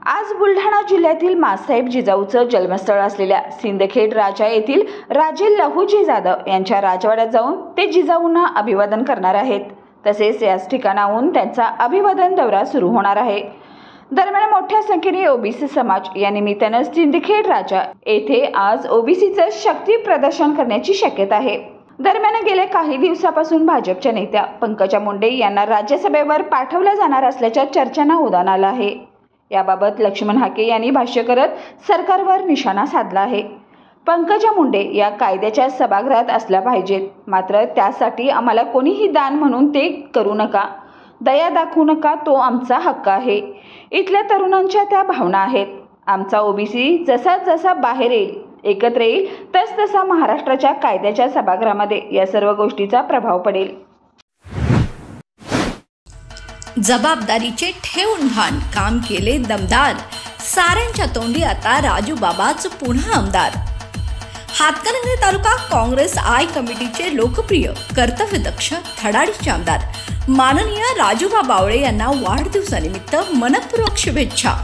आज बुलढाणा जिल्ह्यातील मासाहेब जिजाऊचं जन्मस्थळ असलेल्या सिंदखेड राजा येथील राजे लहुजी जाधव यांच्या राजवाड्यात जाऊन ते जिजाऊंना अभिवादन करणार आहेत। तसेच याच ठिकाणाहून त्यांचा अभिवादन दौरा सुरू होणार आहे। दरम्यान मोठ्या संख्येने ओबीसी समाज या निमित्ताने सिंदखेड राजा येथे आज ओबीसीचं शक्ती प्रदर्शन करण्याची शक्यता आहे। दरम्यान गेल्या काही दिवसापासून भाजपच्या नेत्या पंकजा मुंडे यांना राज्यसभेवर पाठवलं जाणार असल्याच्या चर्चांना उधाण आलं आहे। याबाबत लक्ष्मण हाके यांनी भाष्य करत सरकारवर निशाणा साधला आहे। पंकजा मुंडे या कायद्याच्या सभागृहात असल्या पाहिजेत, मात्र त्यासाठी आम्हाला कोणीही दान म्हणून ते करू नका, दया दाखवू नका, तो आमचा हक्क आहे। इथल्या तरुणांच्या त्या भावना आहेत। आमचा ओबीसी जसा जसा बाहेर येईल, एकत्र येईल, तसतसा महाराष्ट्राच्या कायद्याच्या सभागृहामध्ये या सर्व गोष्टीचा प्रभाव पडेल। जबाबदारीचे ठेवून भान काम केले दमदार, साऱ्यांच्या तोंडी आता राजू बाबाच पुन्हा आमदार। हातकणंगले तालुका काँग्रेस आय कमिटीचे लोकप्रिय कर्तव्यदक्ष धडाडीचे आमदार माननीय राजूबा बावळे यांना वाढदिवसानिमित्त मनपूर्वक शुभेच्छा।